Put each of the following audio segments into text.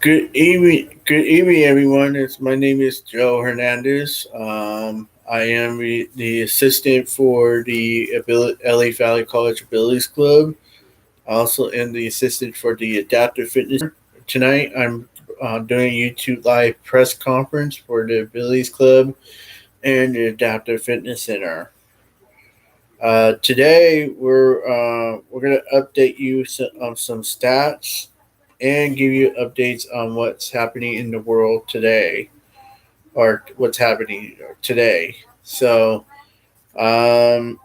Good evening, everyone. My name is Joe Hernandez. I am the assistant for the LA Valley College Abilities Club. I also am the assistant for the Adaptive Fitness. Tonight, I'm doing a YouTube live press conference for the Abilities Club and the Adaptive Fitness Center. Today, we're gonna update you on some stats and give you updates on what's happening in the world today or what's happening today. Um,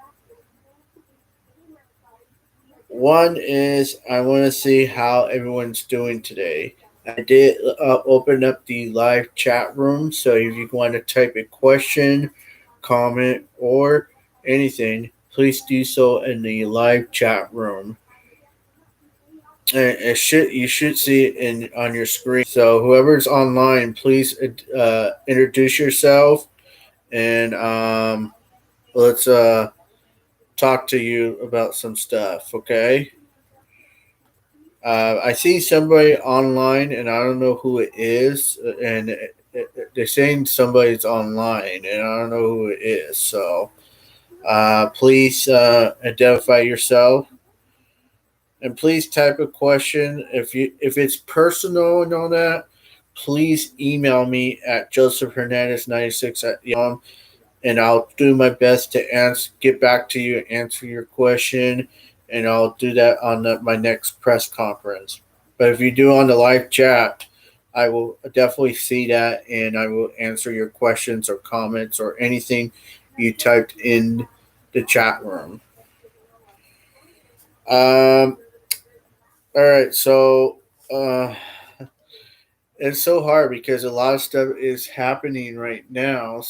One is I want to see how everyone's doing today. I did open up the live chat room, so if you want to type a question, comment, or anything, please do so in the live chat room. And you should see it in on your screen. So whoever's online, please introduce yourself and let's talk to you about some stuff. Okay. I see somebody online, and I don't know who it is, and they're saying somebody's online, and I don't know who it is. So please identify yourself and please type a question. If it's personal and all that, please email me at josephhernandez96 at Yahoo, and I'll do my best to get back to you, answer your question, and I'll do that on my next press conference. But if you do on the live chat, I will definitely see that, and I will answer your questions or comments or anything you typed in the chat room. Um, all right, so uh, it's so hard because a lot of stuff is happening right now.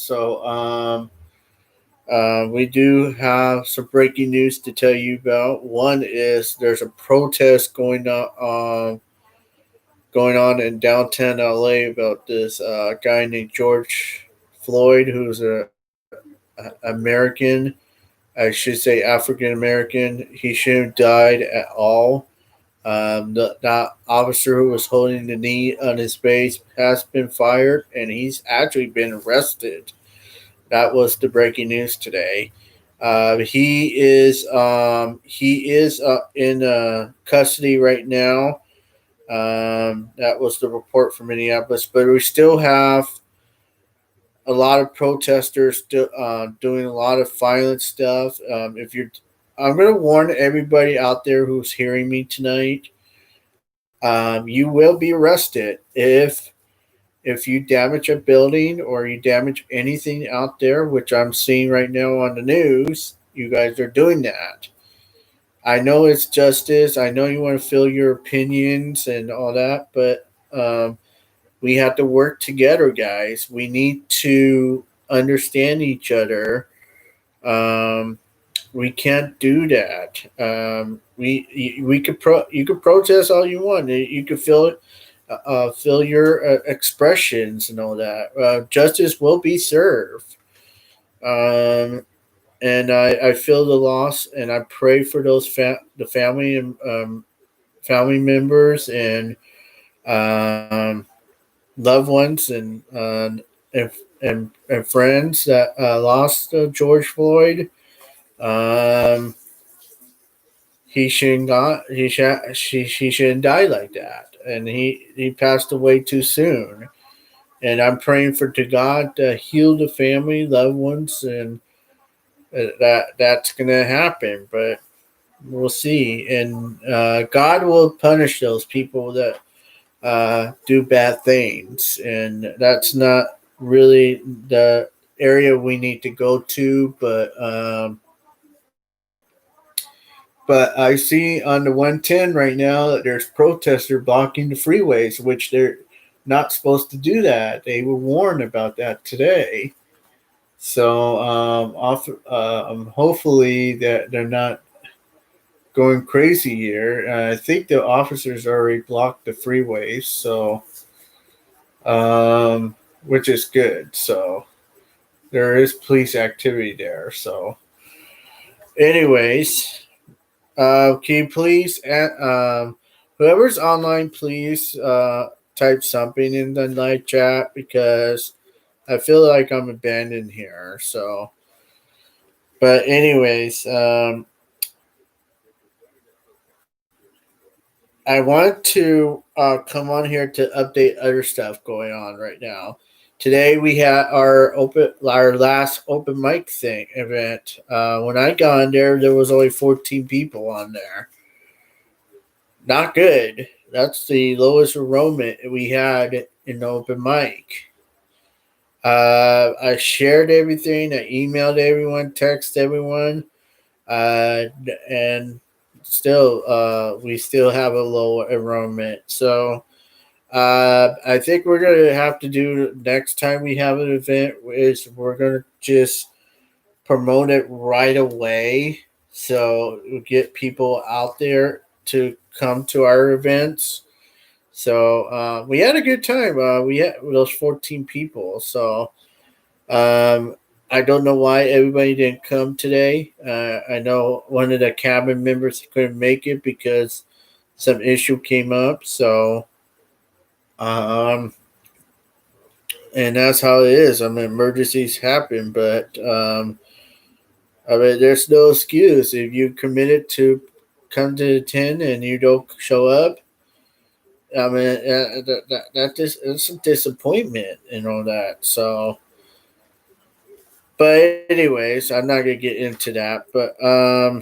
We do have some breaking news to tell you about. One is there's a protest going on in downtown LA about this guy named George Floyd, who's a American. I should say African American. He shouldn't have died at all. The officer who was holding the knee on his face has been fired, and he's actually been arrested. That was the breaking news today. He is in custody right now. That was the report from Minneapolis, but we still have a lot of protesters still doing a lot of violent stuff. I'm going to warn everybody out there who's hearing me tonight. You will be arrested if you damage a building or you damage anything out there, which I'm seeing right now on the news. You guys are doing that. I know it's justice. I know you want to feel your opinions and all that, but we have to work together, guys. We need to understand each other. Um, we can't do that. We could you could protest all you want. You could feel your expressions and all that. Justice will be served. Um, and I feel the loss, and I pray for the family and family members and um, loved ones and, and friends that lost George Floyd. Um, he shouldn't got he shouldn't die like that, and he passed away too soon. And I'm praying for to God to heal the family, loved ones, and that's gonna happen. But we'll see, and God will punish those people that do bad things, and that's not really the area we need to go to. But I see on the 110 right now that there's protesters blocking the freeways, which they're not supposed to do that. They were warned about that today. So hopefully that they're not going crazy here. I think the officers already blocked the freeways, so which is good. So there is police activity there. So, anyways, can you please, whoever's online, please type something in the live chat because I feel like I'm abandoned here. So, but anyways, I want to come on here to update other stuff going on right now. Today we had our last open mic thing event. When I got on there was only 14 people on there. Not good. That's the lowest enrollment we had in the open mic. I shared everything. I emailed everyone, texted everyone, and still, we still have a low enrollment. So, I think we're gonna have to do next time we have an event is we're gonna just promote it right away, so we get people out there to come to our events. So we had a good time. We had those 14 people. So um, I don't know why everybody didn't come today. I know one of the cabin members couldn't make it because some issue came up. So um, and that's how it is. I mean, emergencies happen, but I mean, there's no excuse if you committed to come to the 10 and you don't show up. I mean, that just it's a disappointment and all that. So, but anyways, I'm not gonna get into that. But I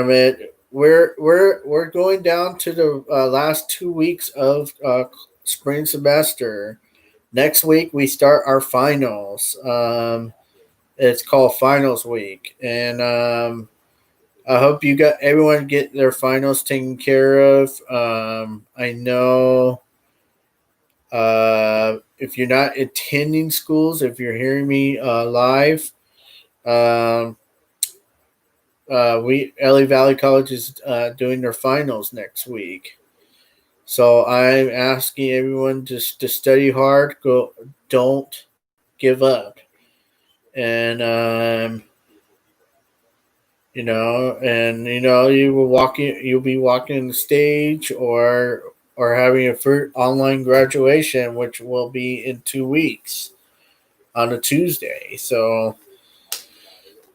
mean, we're going down to the last 2 weeks of spring semester. Next week we start our finals. It's called finals week, and I hope you got everyone get their finals taken care of. I know if you're not attending schools, if you're hearing me live, um, we LA Valley College is doing their finals next week. So I'm asking everyone to study hard. Don't give up, and you'll be walking the stage or having a first online graduation, which will be in 2 weeks on a Tuesday. So,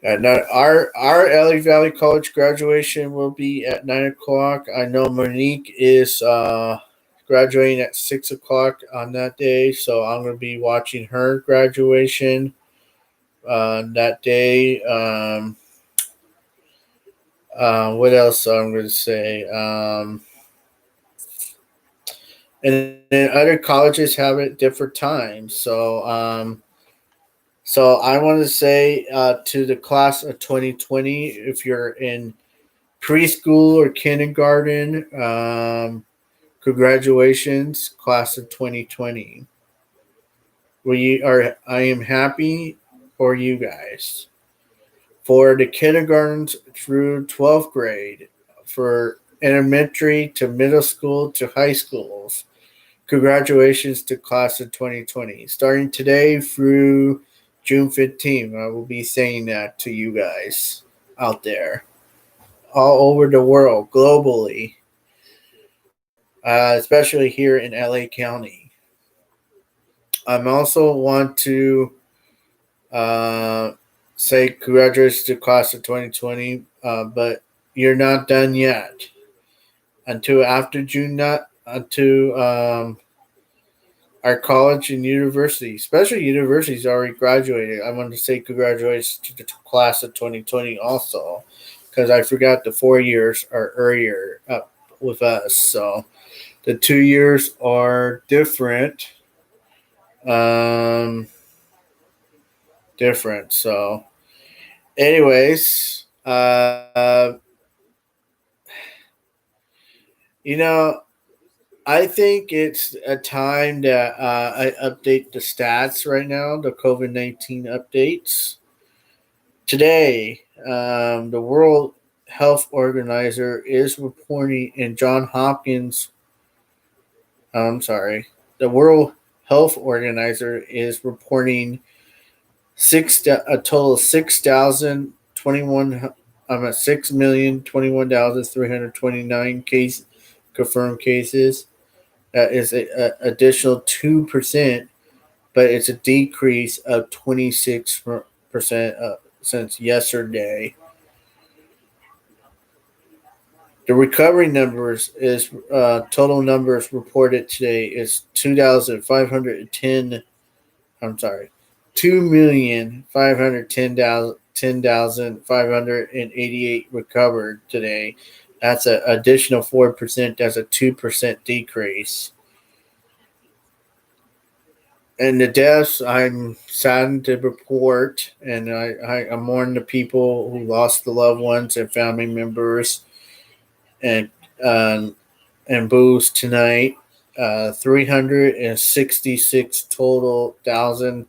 and our LA Valley College graduation will be at 9 o'clock. I know Monique is graduating at 6 o'clock on that day, so I'm going to be watching her graduation that day. What else I'm going to say? And then other colleges have it different times. So I want to say to the class of 2020, if you're in preschool or kindergarten, congratulations, class of 2020. I am happy for you guys. For the kindergartens through 12th grade, for elementary to middle school to high schools, congratulations to class of 2020. Starting today through June 15th, I will be saying that to you guys out there, all over the world, globally, especially here in LA County. I also want to uh, say congratulations to class of 2020, but you're not done yet. Until after June, not until our college and university, especially universities, already graduated. I want to say congratulations to the class of 2020 also, because I forgot the 4 years are earlier up with us. So the 2 years are different. Um, different. So, anyways, you know, I think it's a time that I update the stats right now, the COVID-19 updates. Today, the World Health Organizer is reporting, and John Hopkins, I'm sorry, the World Health Organizer is reporting a total of 6,021. I'm at 6,021,329 confirmed cases. That is a additional 2%, but it's a decrease of 26% since yesterday. The recovery numbers is total numbers reported today is 2,510. I'm sorry, 2,510,588 recovered today. That's an additional 4%. That's a 2% decrease. And the deaths, I'm saddened to report, and I mourn the people who lost the loved ones and family members and um, and booze tonight. 366 total thousand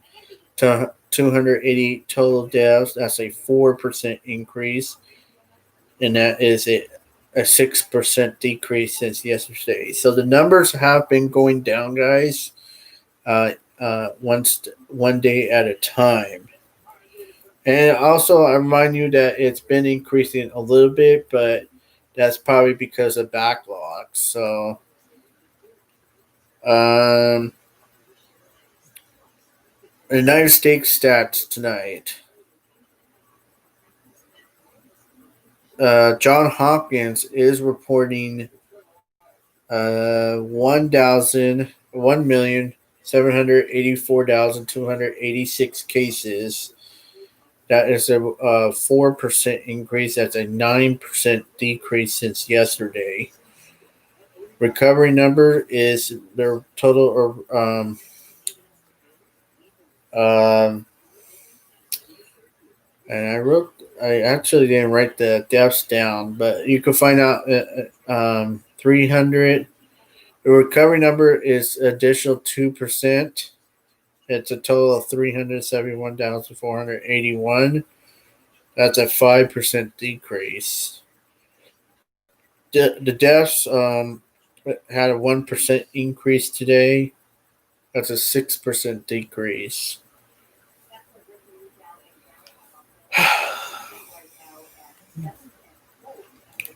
to 280 total deaths. That's a 4% increase, and that is a 6% decrease since yesterday. So the numbers have been going down, guys. One day at a time. And also, I remind you that it's been increasing a little bit, but that's probably because of backlogs. So, um, United States stats tonight. John Hopkins is reporting 1,784,286 cases. That is a 4% increase. That's a 9% decrease since yesterday. Recovery number is their total. Um, and I actually didn't write the deaths down, but you can find out 300. The recovery number is additional 2%. It's a total of 371,481. That's a 5% decrease. The deaths had a 1% increase today. That's a 6% decrease.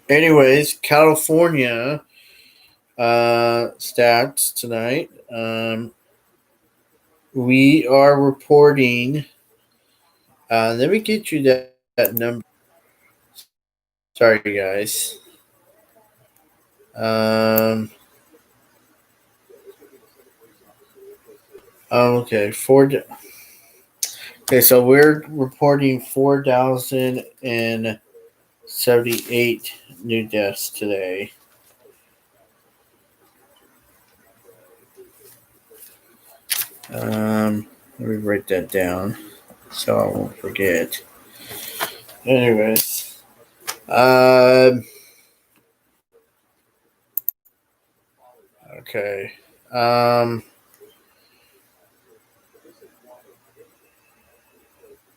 Anyways, California stats tonight. We are reporting. Let me get you that number. Sorry, guys. Okay, okay, so we're reporting 4,078 new deaths today. Let me write that down so I won't forget. Anyways, okay.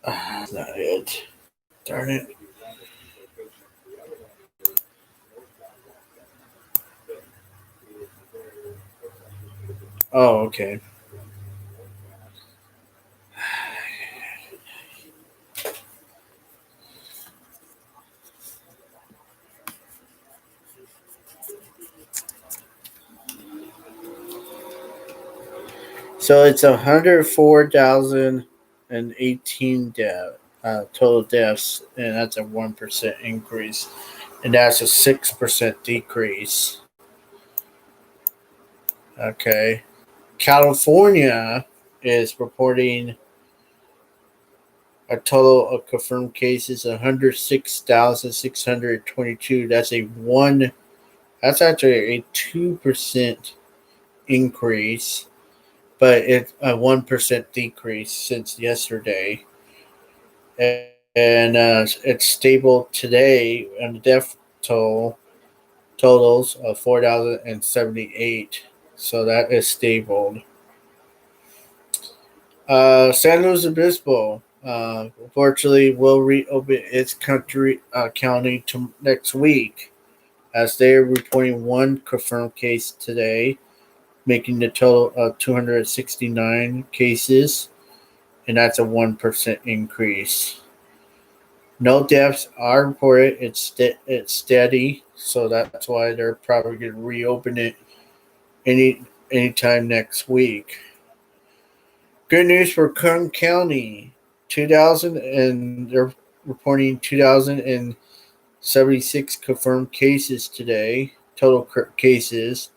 That's not it. Darn it. Oh, okay. So it's 104,018 total deaths, and that's a 1% increase, and that's a 6% decrease. Okay, California is reporting a total of confirmed cases 106,622. That's a one. That's actually a 2% increase, but it's a 1% decrease since yesterday. And it's stable today, and the death totals of 4,078. So that is stable. San Luis Obispo, unfortunately, will reopen its county to next week, as they are reporting one confirmed case today, making the total of 269 cases, and that's a 1% increase. No deaths are reported. It's steady, so that's why they're probably going to reopen it anytime next week. Good news for Kern County, 2,000, and they're reporting 2,076 confirmed cases today. Total cases.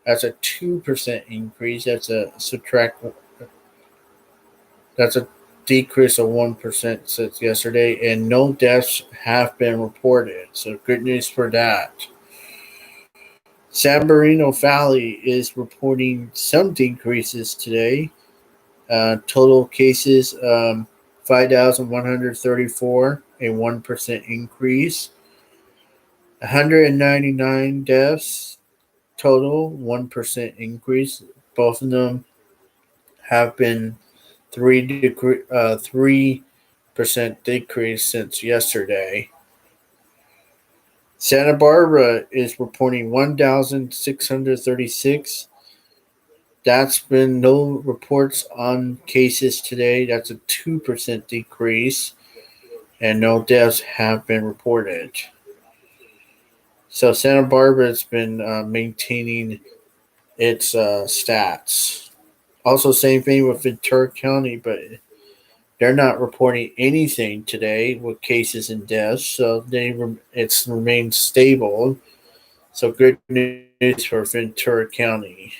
That's a 2% increase. That's a decrease of 1% since yesterday, and no deaths have been reported. So good news for that. San Bernardino Valley is reporting some decreases today. Total cases 5,134, a 1% increase. 199 deaths total, 1% increase. Both of them have been 3% decrease since yesterday. Santa Barbara is reporting 1,636. That's been no reports on cases today. That's a 2% decrease, and no deaths have been reported. So Santa Barbara has been maintaining its stats. Also, same thing with Ventura County, but they're not reporting anything today with cases and deaths, so it's remained stable. So good news for Ventura County.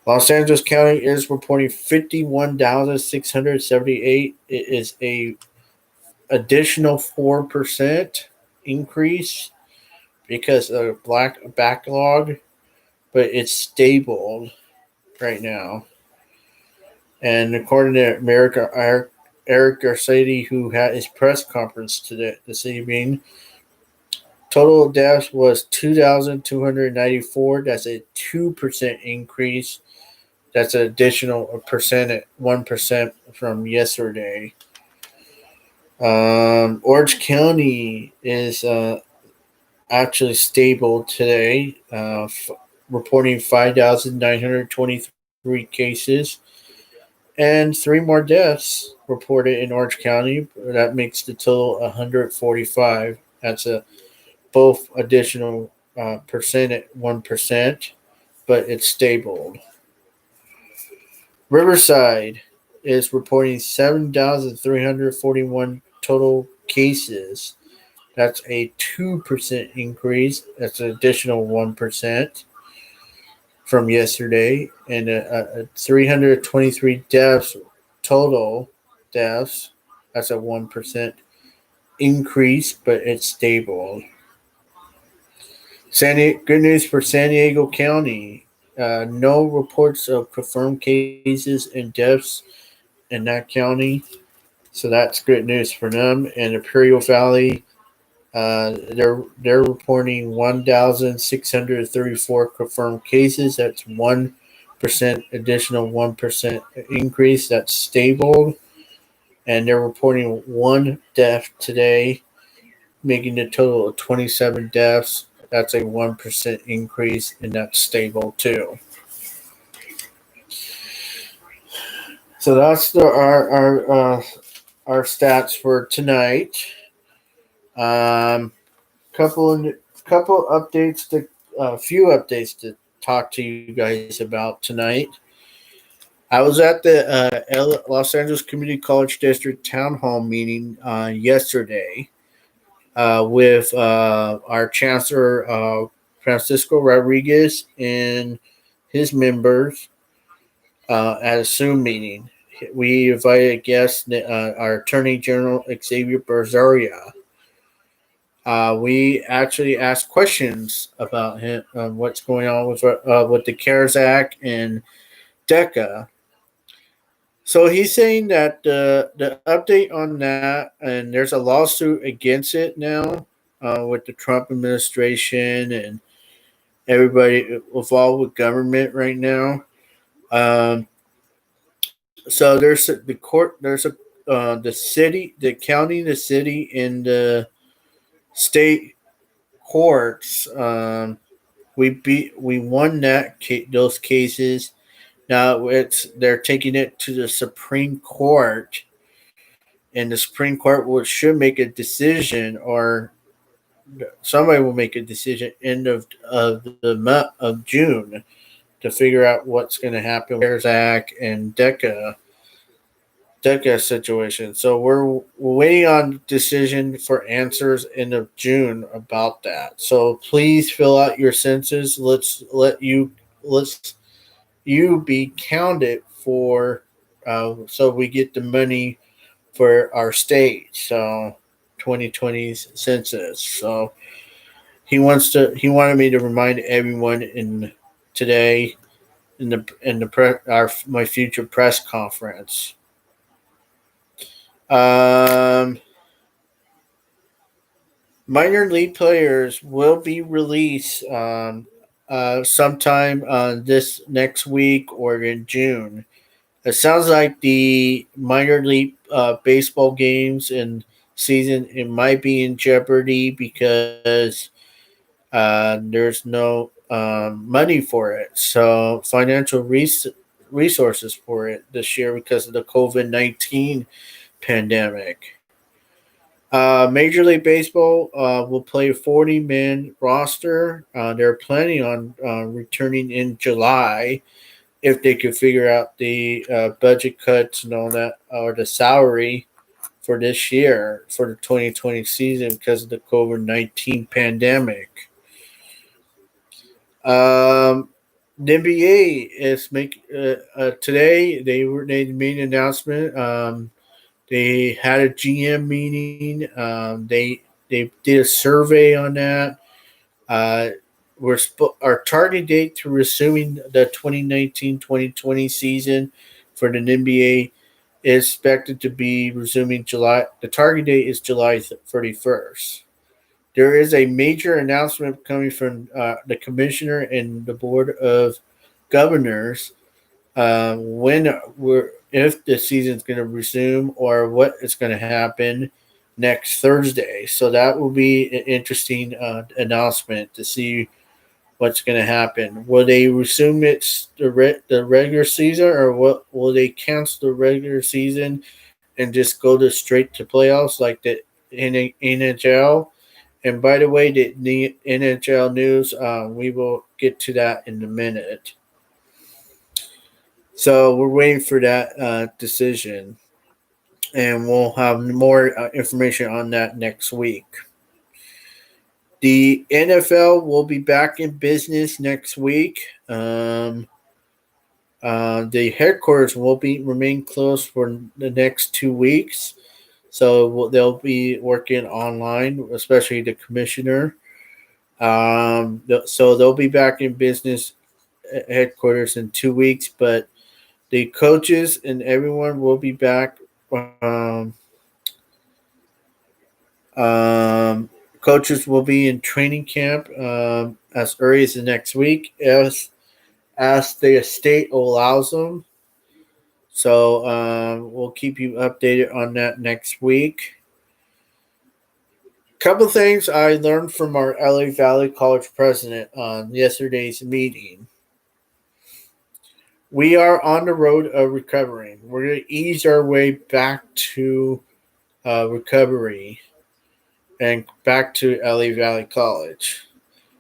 Los Angeles County is reporting 51,678. It is a additional 4% increase because of black backlog, but it's stable right now. And according to Eric Garcetti, who had his press conference this evening, total deaths was 2,294. That's a 2% increase. That's an additional 1% from yesterday. Orange County is actually stable today, reporting 5,923 cases and 3 more deaths reported in Orange County. That makes the total 145. That's both additional percent at 1%, but it's stable. Riverside is reporting 7,341 total cases. That's a 2% increase. That's an additional 1% from yesterday. And 323 deaths, total deaths. That's a 1% increase, but it's stable. Good news for San Diego County. No reports of confirmed cases and deaths in that county. So that's good news for them. And Imperial Valley, they're reporting 1,634 confirmed cases. That's 1% additional 1% increase. That's stable. And they're reporting 1 death today, making the total of 27 deaths. That's a 1% increase, and that's stable too. So that's our stats for tonight. Couple updates few updates to talk to you guys about tonight. I was at the Los Angeles Community College District Town Hall meeting yesterday with our Chancellor Francisco Rodriguez and his members at a Zoom meeting. We invited guests, our Attorney General Xavier Berzaria. We actually asked questions about him, what's going on with the CARES Act and DECA. So he's saying that the update on that, and there's a lawsuit against it now with the Trump administration and everybody involved with government right now. So there's the court, there's the city, the county, the city, and the state courts. We won those cases. Now they're taking it to the Supreme Court, and the Supreme Court should make a decision, or somebody will make a decision end of the month of June to figure out what's going to happen with CARES Act and DECA situation. So we're waiting on decision for answers end of June about that. So please fill out your census. Let's you be counted for, so we get the money for our state. So 2020's census. So he wanted me to remind everyone in today in the my future press conference. Um, Minor league players will be released sometime this next week or in June. It sounds like the minor league baseball games and season it might be in jeopardy because there's no money for it. So financial resources for it this year because of the COVID-19 pandemic. Major League Baseball will play a 40-man roster. They're planning on returning in July if they could figure out the budget cuts and all that, or the salary for this year for the 2020 season because of the COVID-19 pandemic. The NBA is today they made an announcement. They had a GM meeting. They did a survey on that. Uh, our target date to resuming the 2019-2020 season for the NBA is expected to be resuming July. The target date is July 31st. There is a major announcement coming from the commissioner and the board of governors when we're if the season's going to resume or what is going to happen next Thursday. So that will be an interesting announcement to see what's going to happen. Will they resume the regular season, or what will they cancel the regular season and just go straight to playoffs like the NHL? And by the way, the NHL news, we will get to that in a minute. So we're waiting for that decision, and we'll have more information on that next week. The NFL will be back in business next week. The headquarters will remain closed for the next 2 weeks, so they'll be working online, especially the commissioner. So they'll be back in business headquarters in 2 weeks, but the coaches and everyone will be back. Coaches will be in training camp as early as the next week, as the state allows them. So we'll keep you updated on that next week. Couple things I learned from our LA Valley College president on yesterday's meeting. We are on the road of recovering. We're going to ease our way back to recovery and back to LA Valley College.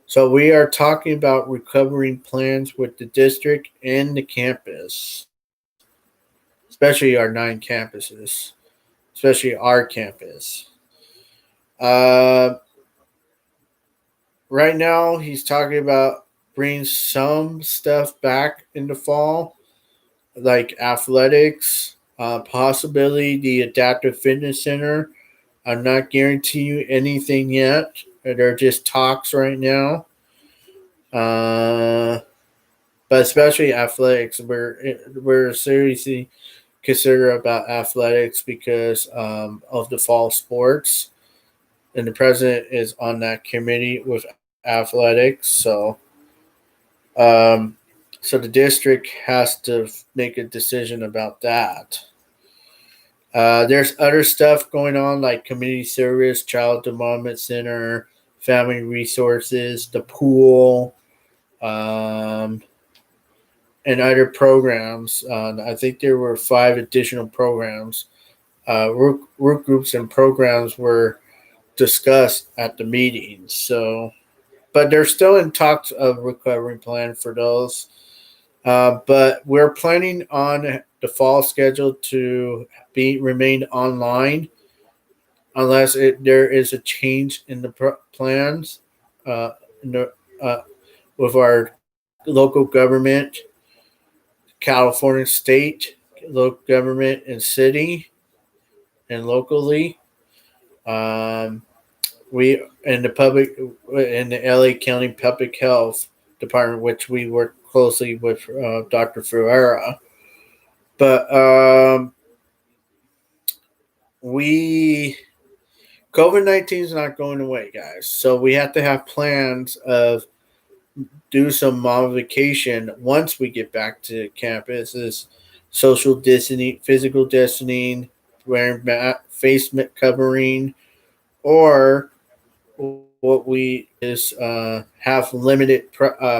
So we are talking about recovering plans with the district and the campus, especially our 9 campuses, especially our campus. Right now, he's talking about bringing some stuff back in the fall, like athletics, possibly the Adaptive Fitness Center. I'm not guaranteeing you anything yet. They're just talks right now. But especially athletics, we're seriously consider about athletics because of the fall sports, and the president is on that committee with athletics. So the district has to make a decision about that. There's other stuff going on like community service, child development center, family resources, the pool, and other programs. I think there were 5 additional programs. Work groups and programs were discussed at the meeting. So, but they're still in talks of recovery plan for those. But we're planning on the fall schedule to be remain online unless there is a change in the plans in the, with our local government, California state, local government, and city, and locally. Um, we in the public in the LA County Public Health Department, which we work closely with Dr. Ferreira. But we COVID-19 is not going away, guys. So we have to have plans of do some modification once we get back to campus. Is social distancing, physical distancing, wearing face covering, or what we is have limited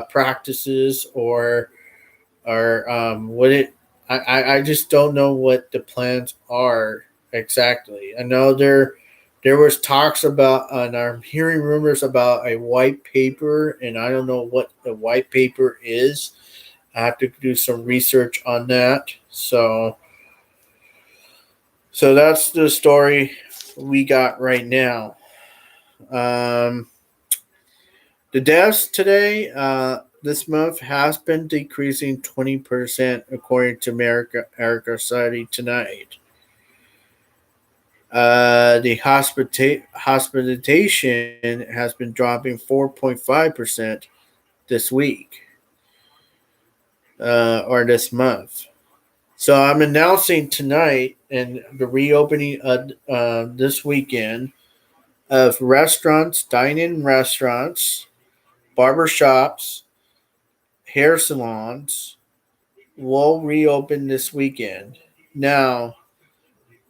practices or what it. I just don't know what the plans are exactly. I know there was talks about, and I'm hearing rumors about a white paper, and I don't know what the white paper is. I have to do some research on that. So that's the story we got right now. Um, the deaths today, this month, has been decreasing 20% according to America Society tonight. The hospitalization has been dropping 4.5% this week or this month. So I'm announcing tonight and the reopening this weekend of restaurants, dine-in restaurants, barbershops, hair salons will reopen this weekend. Now,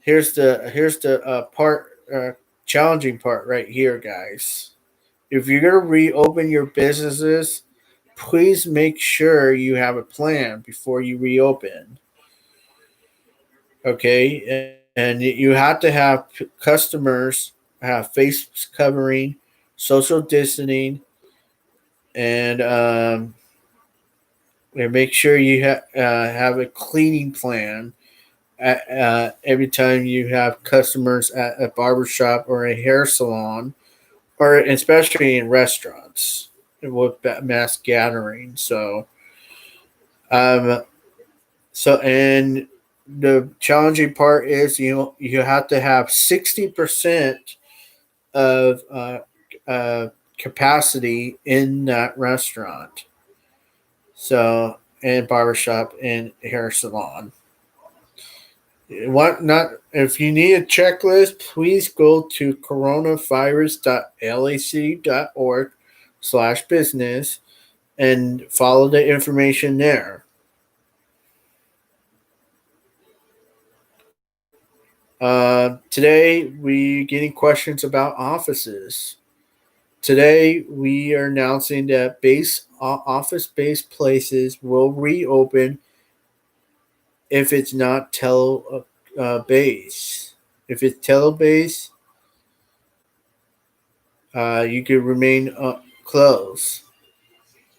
here's the part challenging part right here, guys. If you're gonna reopen your businesses, please make sure you have a plan before you reopen. Okay, and you have to have customers have face covering, social distancing, and make sure you have a cleaning plan every time you have customers at a barbershop or a hair salon, or especially in restaurants with mass gathering. Um, and the challenging part is you have to have 60% of capacity in that restaurant. So and barbershop and hair salon. What not? If you need a checklist, please go to coronavirus.lac.org/business and follow the information there. Today we getting questions about offices. Today we are announcing that office-based places will reopen if it's not base. If it's telebase, you could remain closed.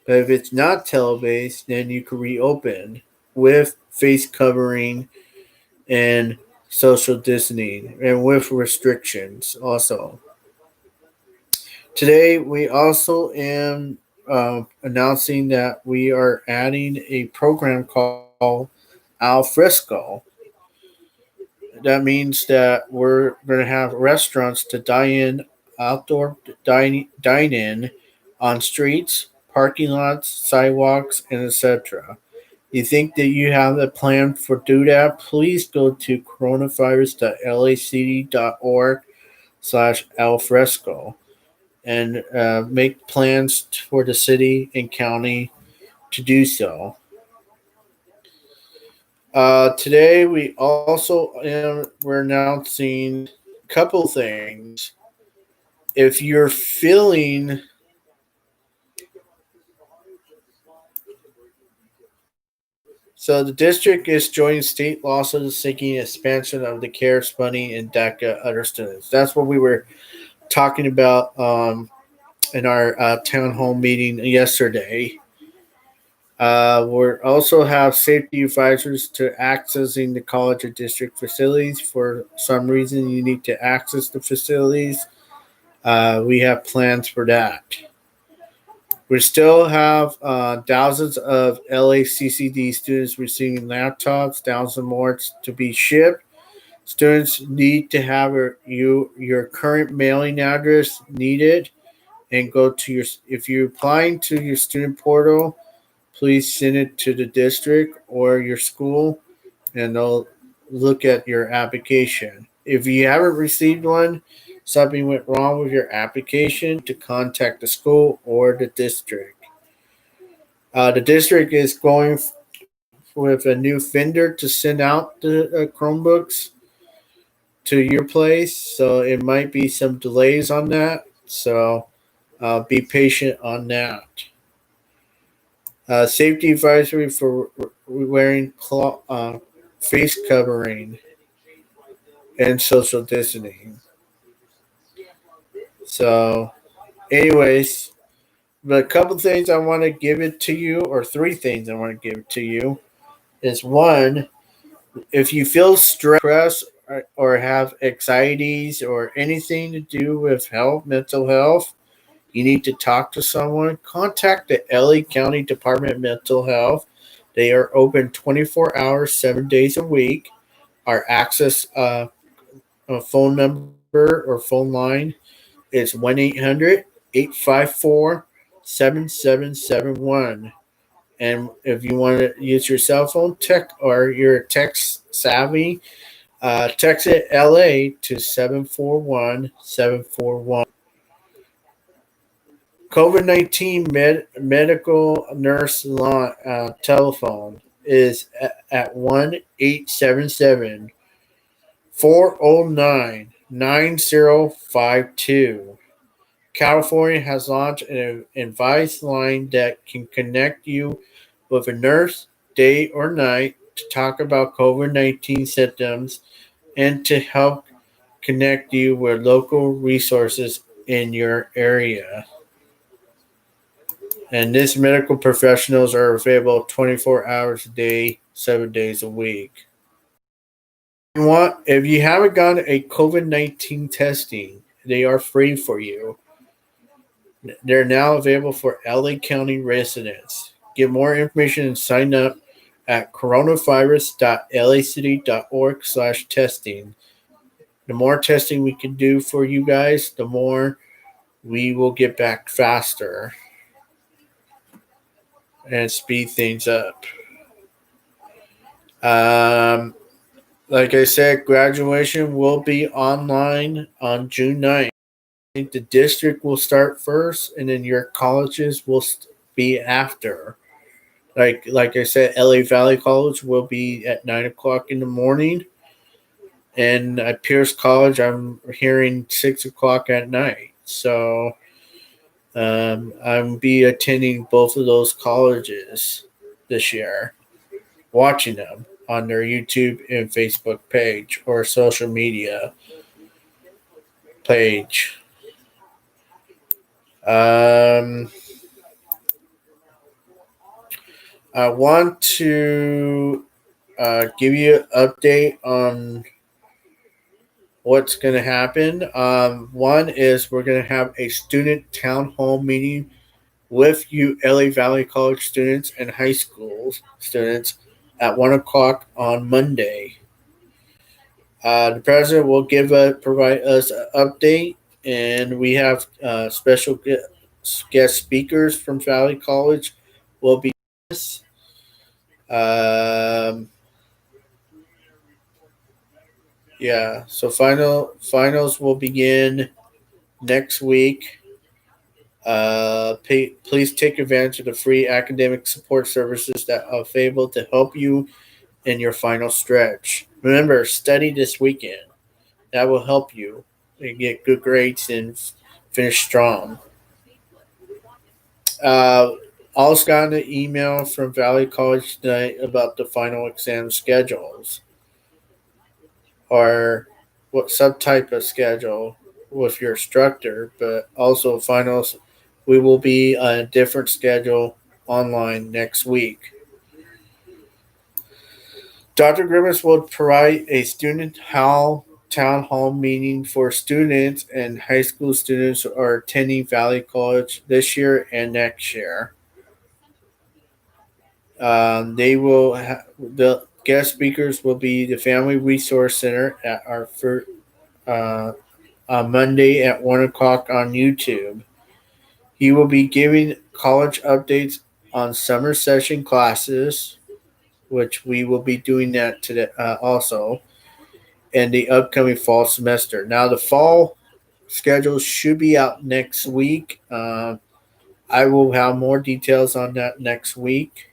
But if it's not telebase, then you can reopen with face covering and social distancing and with restrictions also. Today, we also am announcing that we are adding a program called Al Fresco. That means that we're going to have restaurants to outdoor dine in on streets, parking lots, sidewalks, and etc. You think that you have a plan for do that? Please go to coronavirus.lacd.org/alfresco and make plans for the city and county to do so. Today we also we're announcing a couple things. If you're feeling so, the district is joining state lawsuits seeking expansion of the CARES funding and DACA other students. That's what we were talking about in our town hall meeting yesterday. We also have safety advisors to accessing the college or district facilities. For some reason, you need to access the facilities. We have plans for that. We still have thousands of LACCD students receiving laptops, thousands more to be shipped. Students need to have your current mailing address needed and go to your, if you're applying to your student portal, please send it to the district or your school and they'll look at your application. If you haven't received one, something went wrong with your application, to contact the school or the district. The district is going with a new vendor to send out the Chromebooks to your place, so it might be some delays on that. So be patient on that. Safety advisory for wearing face covering and social distancing. So, anyways, but a couple things I want to give it to you, or three things I want to give it to you, is one, if you feel stressed or have anxieties or anything to do with health, mental health, you need to talk to someone. Contact the LA County Department of Mental Health. They are open 24 hours, 7 days a week. Our access phone number or phone line is 1-800-854-7771. And if you want to use your cell phone tech or you're text savvy, text it LA to 741-741. COVID-19 medical nurse telephone is at 1-877-409-9052. California has launched an advice line that can connect you with a nurse day or night to talk about COVID-19 symptoms and to help connect you with local resources in your area. And these medical professionals are available 24 hours a day, 7 days a week. If you haven't gotten a COVID-19 testing, they are free for you. They're now available for LA County residents. Get more information and sign up at coronavirus.lacity.org/testing. The more testing we can do for you guys, the more we will get back faster and speed things up. Like I said, graduation will be online on June 9th. I think the district will start first, and then your colleges will be after. Like I said, LA Valley College will be at 9 o'clock in the morning, and at Pierce College, I'm hearing 6 o'clock at night. So I'm be attending both of those colleges this year, watching them on their YouTube and Facebook page or social media page. I want to give you an update on what's going to happen. One is we're going to have a student town hall meeting with you LA Valley College students and high school students at 1 o'clock on Monday. The president will provide us an update, and we have special guest speakers from Valley College will be. Yeah, so finals will begin next week. Please take advantage of the free academic support services that are available to help you in your final stretch. Remember, study this weekend. That will help you get good grades and finish strong. Also got an email from Valley College tonight about the final exam schedules, or what subtype of schedule. with your instructor, but also finals we will be on a different schedule online next week. Dr. Grimace will provide a student hall town hall meeting for students and high school students who are attending Valley College this year and next year. The guest speakers will be the Family Resource Center at our uh, on Monday at 1 o'clock on YouTube. He will be giving college updates on summer session classes, which we will be doing that today also, and the upcoming fall semester. Now, the fall schedule should be out next week. I will have more details on that next week.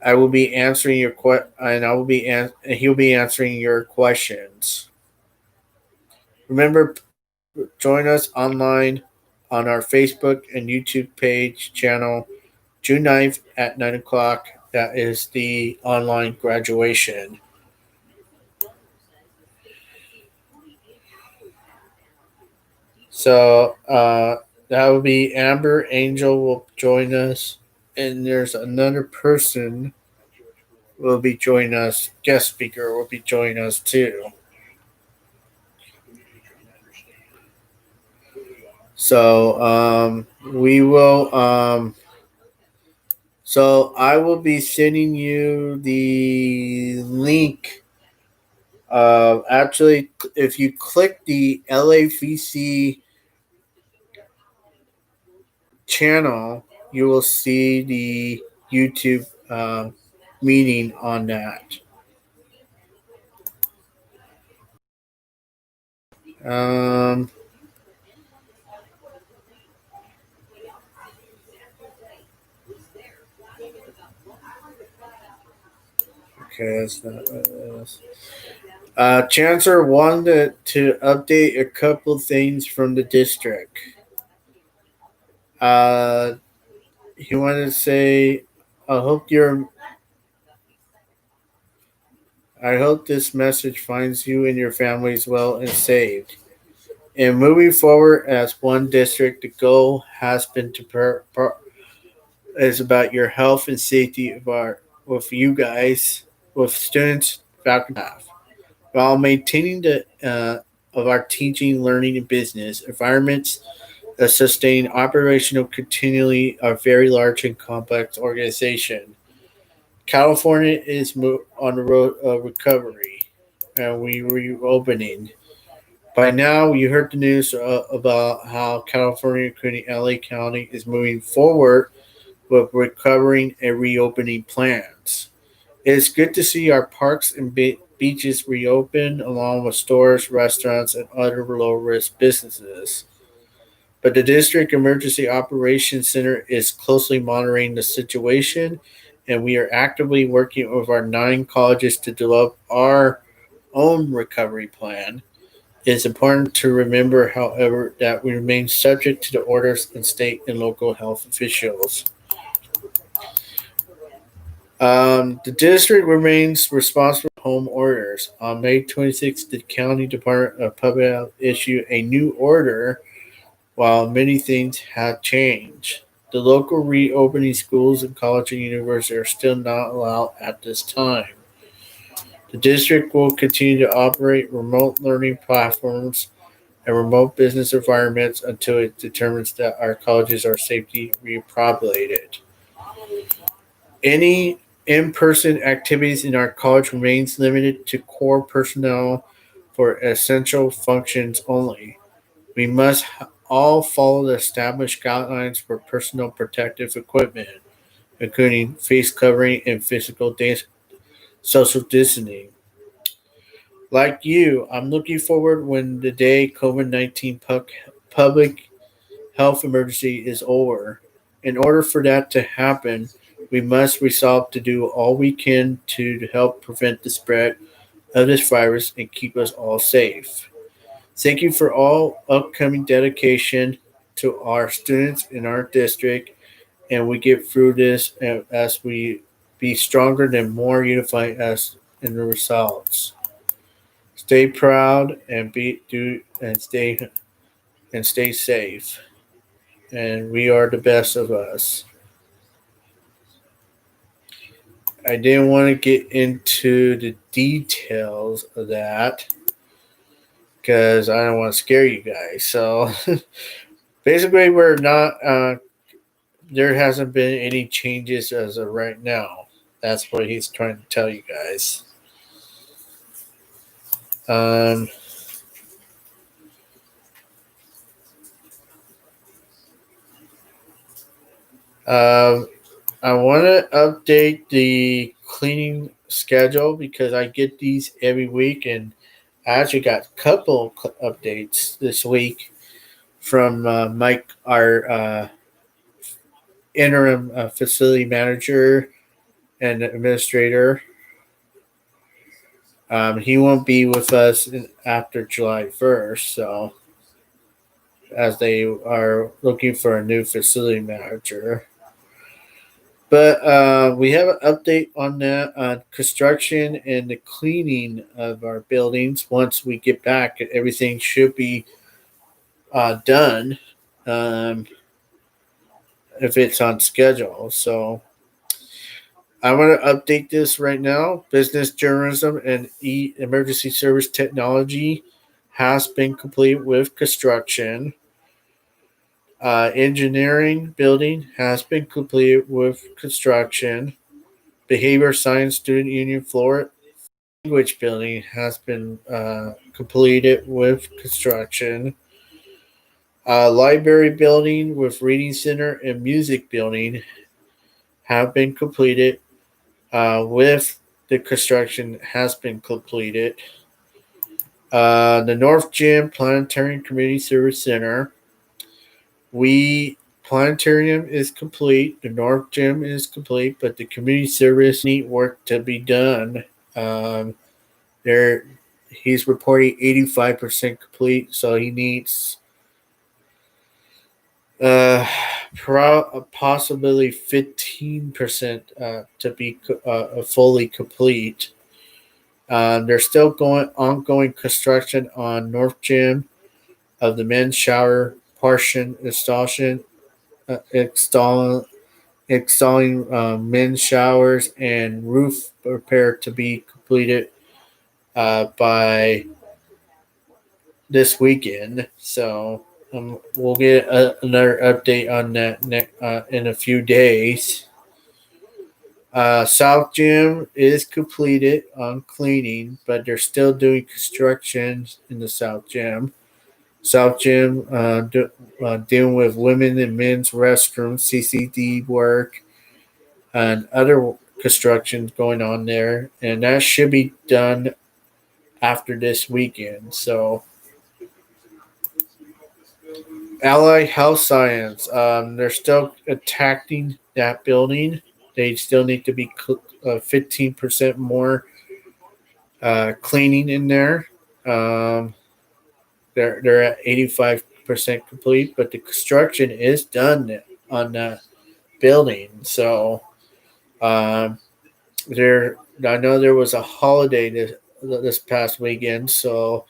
I will be answering your and he'll be answering your questions. Remember, join us online on our Facebook and YouTube page channel June 9th at 9 o'clock. That is the online graduation. So that will be Amber Angel will join us, and there's another person will be joining us. Guest speaker will be joining us too. So we will. So I will be sending you the link. Actually, if you click the LAVC channel, you will see the YouTube meeting on that. Um, okay, that's not what it is. Chancellor wanted to update a couple things from the district. Uh, he wanted to say, I hope you're I hope this message finds you and your families well and saved. And moving forward as one district, the goal has been to is about your health and safety with you guys, with students, faculty, staff, while maintaining the of our teaching, learning, and business environments that sustain operational continually a very large and complex organization. California is on the road of recovery, and we reopening. By now, you heard the news about how California, including LA County, is moving forward with recovering and reopening plans. It is good to see our parks and beaches reopen, along with stores, restaurants, and other low risk businesses. But the District Emergency Operations Center is closely monitoring the situation, and we are actively working with our 9 colleges to develop our own recovery plan. It is important to remember, however, that we remain subject to the orders of state and local health officials. The district remains responsible for home orders. On May 26th, the County Department of Public Health issued a new order while many things have changed. The local reopening schools and colleges and universities are still not allowed at this time. The district will continue to operate remote learning platforms and remote business environments until it determines that our colleges are safely repopulated. Any in-person activities in our college remains limited to core personnel for essential functions only. We must all follow the established guidelines for personal protective equipment, including face covering and social distancing. Like you, I'm looking forward when the day COVID-19 public health emergency is over. In order for that to happen, we must resolve to do all we can to help prevent the spread of this virus and keep us all safe. Thank you for all upcoming dedication to our students in our district, and we get through this as we be stronger and more unified as in the results. Stay proud and stay safe. And we are the best of us. I didn't want to get into the details of that because I don't want to scare you guys. So basically, we're not. There hasn't been any changes as of right now. That's what he's trying to tell you guys. Um, um, I want to update the cleaning schedule because I get these every week, and I actually got a couple updates this week from Mike, our interim facility manager and administrator. He won't be with us after July 1st, so as they are looking for a new facility manager. But we have an update on that construction and the cleaning of our buildings. Once we get back, everything should be done if it's on schedule. So I want to update this right now. Business journalism and emergency service technology has been complete with construction. Engineering building has been completed with construction. Behavior science student union floor language building has been completed with construction. Library building with reading center and music building have been completed with the construction has been completed. The North Gym Planetarium Community Service Center. Planetarium is complete. The North Gym is complete, but the community service need work to be done. There, he's reporting 85% complete, so he needs possibly 15% to be fully complete. There's still ongoing construction on North Gym of the men's shower portion installing men's showers and roof repair to be completed by this weekend. So we'll get another update on that in a few days. South Gym is completed on cleaning, but they're still doing construction in the South Gym. South Gym dealing with women and men's restrooms, CCD work, and other constructions going on there, and that should be done after this weekend. So, Allied Health Science, they're still attacking that building. They still need to be 15% more cleaning in there. They're at 85% complete, but the construction is done on that building. So I know there was a holiday this past weekend, so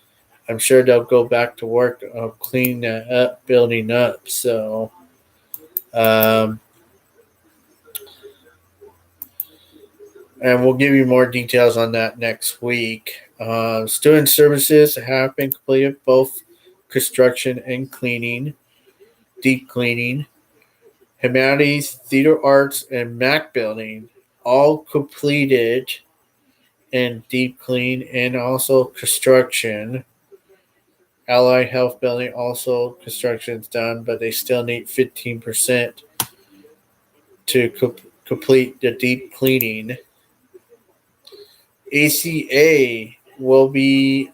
I'm sure they'll go back to work cleaning that building up. So and we'll give you more details on that next week. Student services have been completed, both construction and cleaning, deep cleaning. Humanities, theater arts, and Mac building all completed in deep clean and also construction. Allied Health building also construction is done, but they still need 15% to complete the deep cleaning. ACA will be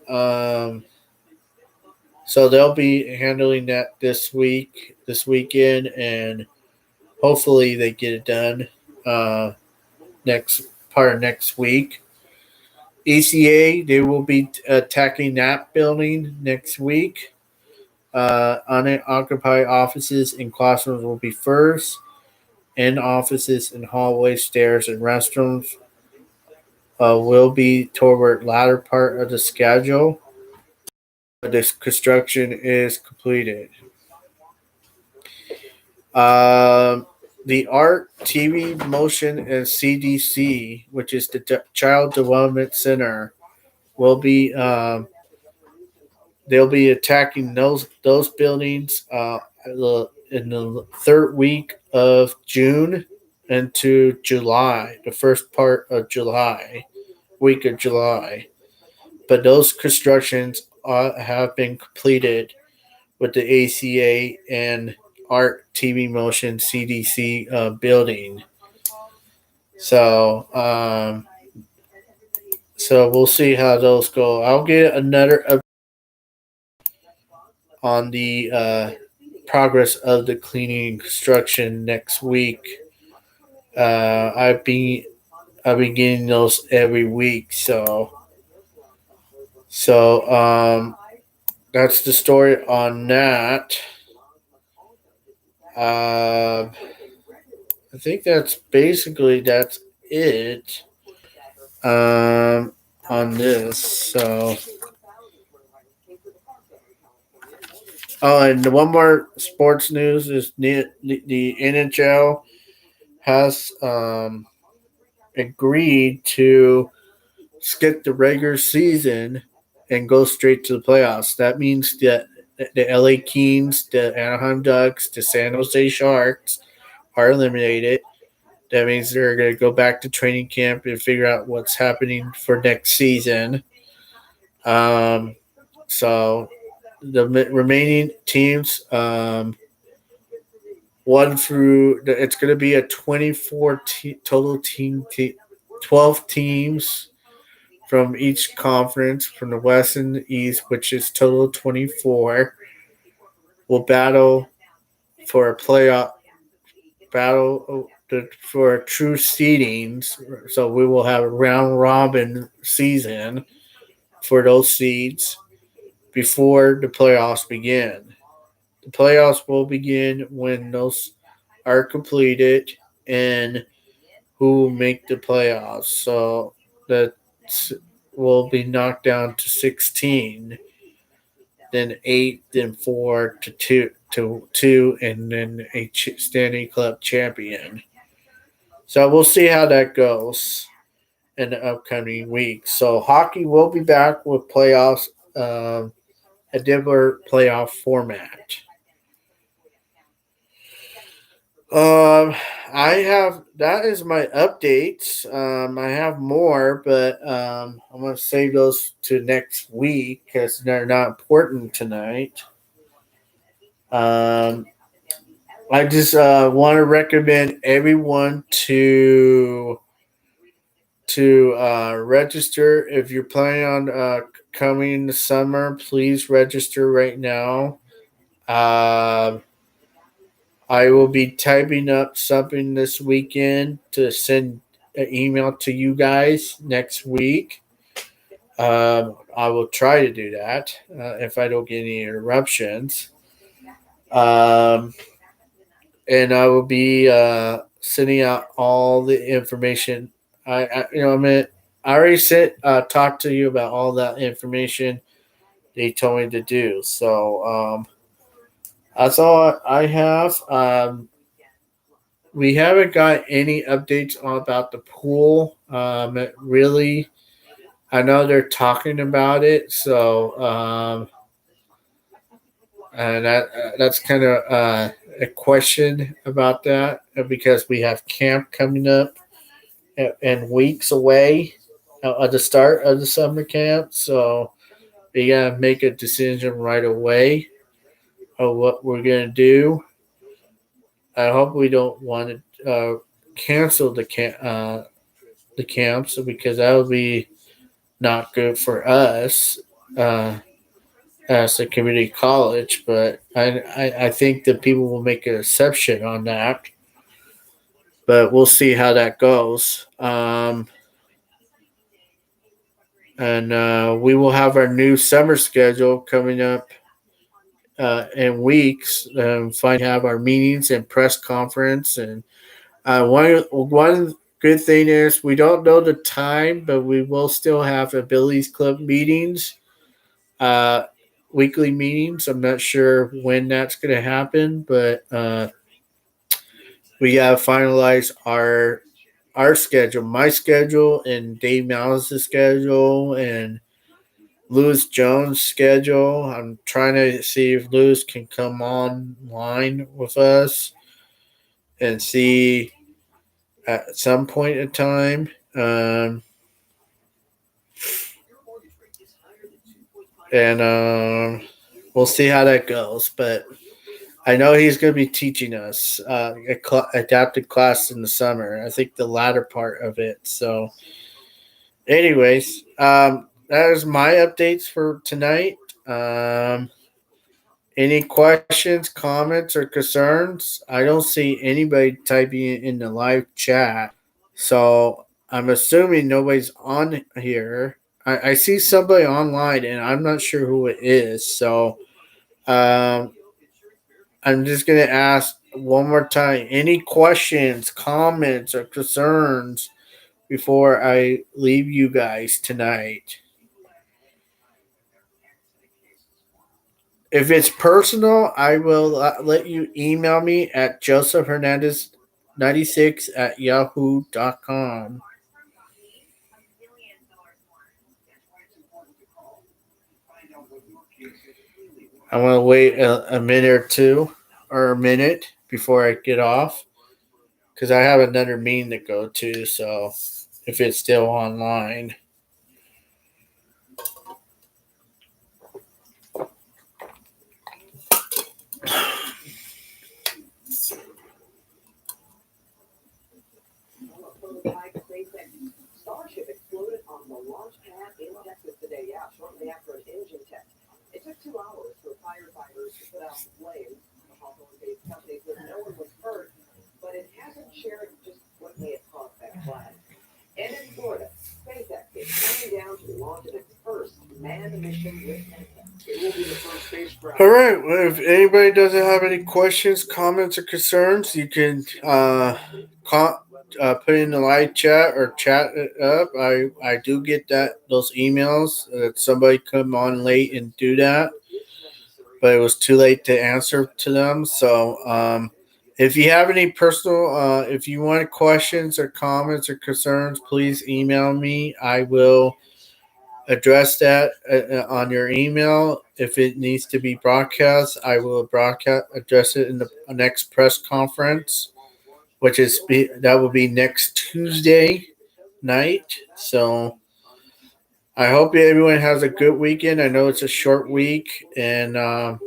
so they'll be handling that this weekend, and hopefully they get it done next week. ACA, they will be attacking that building next week. Unoccupied offices and classrooms will be first, and offices and hallways, stairs, and restrooms will be toward latter part of the schedule. This construction is completed. The Art, TV, Motion, and CDC, which is the Child Development Center, will be they'll be attacking those buildings in the third week of June into July, the first part of July, week of July. But those constructions have been completed with the ACA and Art, TV, Motion, CDC building. So, so we'll see how those go. I'll get another update on the progress of the cleaning construction next week. I've been getting those every week, so that's the story on that. I think that's it on this. So, and one more sports news is the NHL has agreed to skip the regular season and go straight to the playoffs. That means that the LA Kings, the Anaheim Ducks, the San Jose Sharks are eliminated. That means they're going to go back to training camp and figure out what's happening for next season. So the remaining teams, one through it's going to be a 24 total 12 teams from each conference, from the West and the East, which is total 24, will battle for a playoff battle for true seedings. So we will have a round robin season for those seeds before the playoffs begin. The playoffs will begin when those are completed and who will make the playoffs. So that will be knocked down to 16, then 8, then 4 to 2, and then a Stanley Cup champion. So we'll see how that goes in the upcoming weeks. So hockey will be back with playoffs, a different playoff format. I have that is my updates. I have more, but I'm gonna save those to next week because they're not important tonight. I just want to recommend everyone to register if you're planning on coming in the summer. Please register right now. I will be typing up something this weekend to send an email to you guys next week. I will try to do that if I don't get any interruptions. And I will be sending out all the information. I already talked to you about all that information they told me to do. So that's all I have. We haven't got any updates about the pool. Really, I know they're talking about it. So, and that's kind of a question about that because we have camp coming up and weeks away at the start of the summer camp. So we gotta make a decision right away of what we're gonna do. I hope we don't want to cancel the camps because that would be not good for us as a community college. But I think that people will make an exception on that. But we'll see how that goes. And we will have our new summer schedule coming up in weeks. Finally, have our meetings and press conference and one good thing is we don't know the time, but we will still have abilities club meetings, uh, weekly meetings. I'm not sure when that's going to happen, but we got to finalize our schedule, my schedule, and Dave Malice's schedule, and Lewis Jones' schedule. I'm trying to see if Lewis can come online with us and see at some point in time. And we'll see how that goes. But I know he's going to be teaching us adapted class in the summer. I think the latter part of it. So, anyways, that is my updates for tonight. Any questions, comments, or concerns? I don't see anybody typing it in the live chat. So I'm assuming nobody's on here. I see somebody online and I'm not sure who it is. So um, I'm just going to ask one more time any questions, comments, or concerns before I leave you guys tonight? If it's personal, I will let you email me at josephhernandez96@yahoo.com. I want to wait a minute or two or a minute before I get off because I have another meeting to go to. So if it's still online. Starship exploded on the launch pad in Texas today. Yeah, shortly after an engine test. It took 2 hours for firefighters to put out the flames. The Hawthorne-based company says no one was hurt, but it hasn't shared just what may have caused that blast. And in Florida, SpaceX is counting down to the launch of its first manned mission with NASA. It will be the first spacecraft. All right. Well, if anybody doesn't have any questions, comments, or concerns, you can put in the live chat or chat it up. I do get those emails that somebody come on late and do that, but it was too late to answer to them. So if you have any personal, if you want questions or comments or concerns, please email me. I will address that on your email. If it needs to be broadcast, I will address it in the next press conference, which that will be next Tuesday night. So I hope everyone has a good weekend. I know it's a short week, and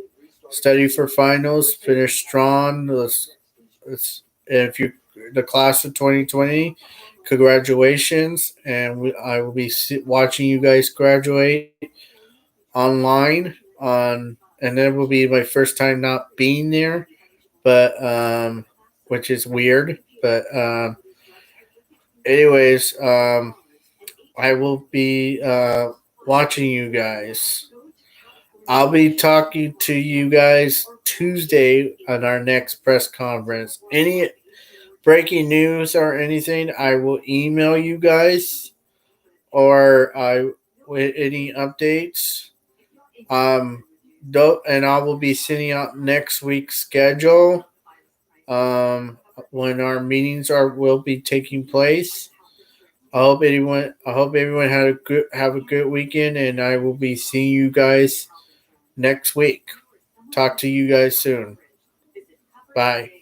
study for finals. Finish strong. If you the class of 2020, congratulations, and I will be watching you guys graduate online and that will be my first time not being there, but which is weird. But anyways, I will be watching you guys. I'll be talking to you guys Tuesday on our next press conference. Any breaking news or anything, I will email you guys, or with any updates. And I will be sending out next week's schedule. When our meetings will be taking place. I hope everyone have a good weekend, and I will be seeing you guys next week. Talk to you guys soon. Bye.